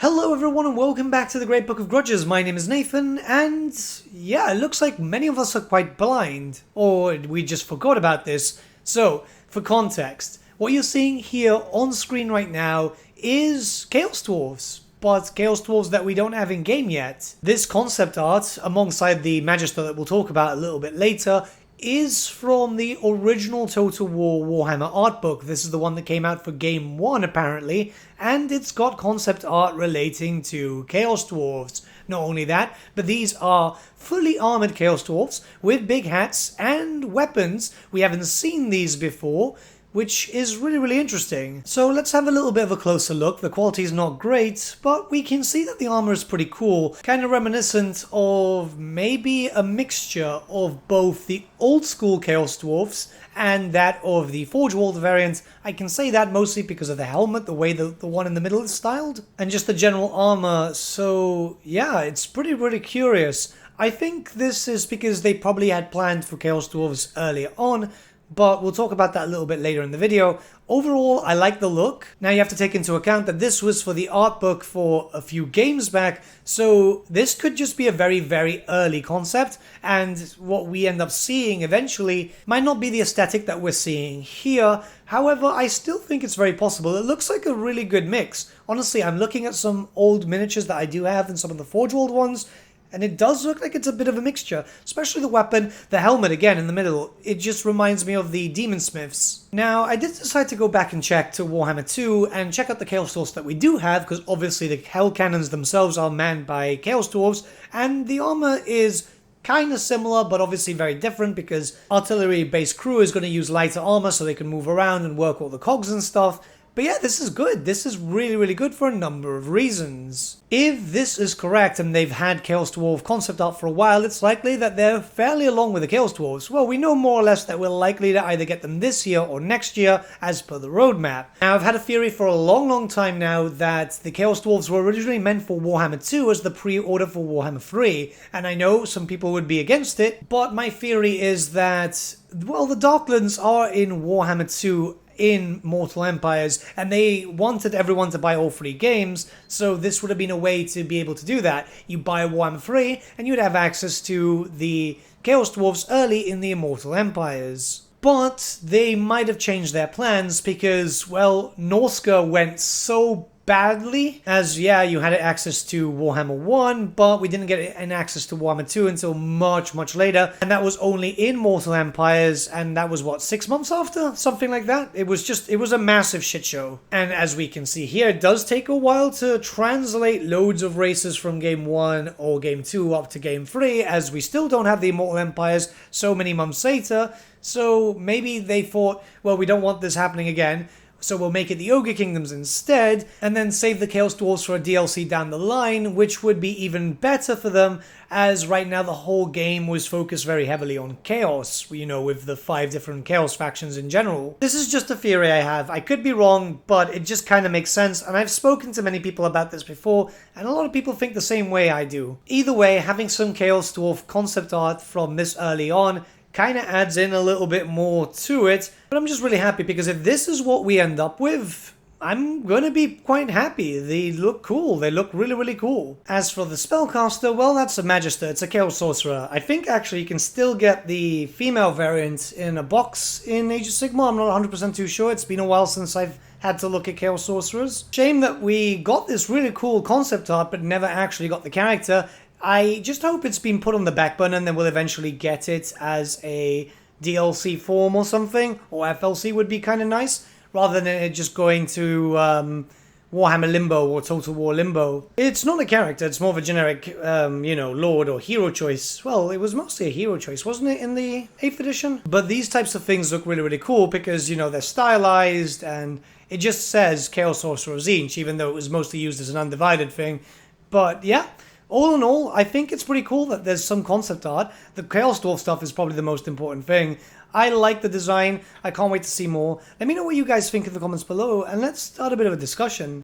Hello everyone and welcome back to the Great Book of Grudges. My name is Nathan and yeah, it looks like many of us are quite blind, or we just forgot about this. So, for context, what you're seeing here on screen right now is Chaos Dwarfs, but Chaos Dwarfs that we don't have in game yet. This concept art, alongside the Magister that we'll talk about a little bit later, is from the original Total War Warhammer art book. This is the one that came out for Game 1 apparently, and it's got concept art relating to Chaos Dwarfs. Not only that, but these are fully armored Chaos Dwarfs with big hats and weapons. We haven't seen these before, which is really interesting. So let's have a little bit of a closer look. The quality is not great, but we can see that the armor is pretty cool, kind of reminiscent of maybe a mixture of both the old school Chaos Dwarfs and that of the Forge World variant. I can say that mostly because of the helmet, the way the one in the middle is styled, and just the general armor. So yeah, it's pretty curious. I think this is because they probably had planned for Chaos Dwarfs earlier on, but we'll talk about that a little bit later in the video. Overall, I like the look. Now you have to take into account that this was for the art book for a few games back, so this could just be a very early concept, and what we end up seeing eventually might not be the aesthetic that we're seeing here. However, I still think it's very possible. It looks like a really good mix. Honestly, I'm looking at some old miniatures that I do have and some of the Forge World ones, and it does look like it's a bit of a mixture, especially the weapon, the helmet again in the middle. It just reminds me of the Demon Smiths. Now, I did decide to go back and check to Warhammer 2 and check out the Chaos Dwarfs that we do have, because obviously the Hell Cannons themselves are manned by Chaos Dwarfs, and the armor is kind of similar, but obviously very different because artillery-based crew is going to use lighter armor so they can move around and work all the cogs and stuff. But yeah, this is good. This is really good for a number of reasons. If this is correct and they've had Chaos Dwarf concept art for a while, it's likely that they're fairly along with the Chaos Dwarfs. Well, we know more or less that we're likely to either get them this year or next year as per the roadmap. Now, I've had a theory for a long time now that the Chaos Dwarfs were originally meant for Warhammer 2 as the pre-order for Warhammer 3, and I know some people would be against it, but my theory is that, well, the Darklands are in Warhammer 2 in Mortal Empires, and they wanted everyone to buy all 3 games, so this would have been a way to be able to do that. You buy Warhammer 3, and you'd have access to the Chaos Dwarfs early in the Immortal Empires. But they might have changed their plans because, well, Norska went so badly, as yeah, you had access to Warhammer 1, but we didn't get an access to Warhammer 2 until much later, and that was only in Mortal Empires, and that was what, 6 months after? Something like that? It was a massive shit show. And as we can see here, it does take a while to translate loads of races from Game 1 or Game 2 up to Game 3, as we still don't have the Immortal Empires so many months later, so maybe they thought, well, we don't want this happening again, so we'll make it the Ogre Kingdoms instead, and then save the Chaos Dwarfs for a DLC down the line, which would be even better for them, as right now the whole game was focused very heavily on Chaos, you know, with the 5 different Chaos factions in general. This is just a theory I have. I could be wrong, but it just kind of makes sense, and I've spoken to many people about this before, and a lot of people think the same way I do. Either way, having some Chaos Dwarf concept art from this early on kind of adds in a little bit more to it, but I'm just really happy because if this is what we end up with, I'm going to be quite happy. They look cool. They look really cool. As for the Spellcaster, well, that's a Magister. It's a Chaos Sorcerer. I think actually you can still get the female variant in a box in Age of Sigmar. I'm not 100% too sure. It's been a while since I've had to look at Chaos Sorcerers. Shame that we got this really cool concept art but never actually got the character. I just hope it's been put on the back burner and then we'll eventually get it as a DLC form or something, or FLC would be kind of nice, rather than it just going to Warhammer Limbo or Total War Limbo. It's not a character, it's more of a generic, you know, Lord or hero choice. Well, it was mostly a hero choice, wasn't it, in the 8th edition? But these types of things look really cool because, you know, they're stylized and it just says Chaos Sorcerer Tzeentch, even though it was mostly used as an undivided thing. But yeah, all in all, I think it's pretty cool that there's some concept art. The Chaos Dwarf stuff is probably the most important thing. I like the design. I can't wait to see more. Let me know what you guys think in the comments below, and let's start a bit of a discussion.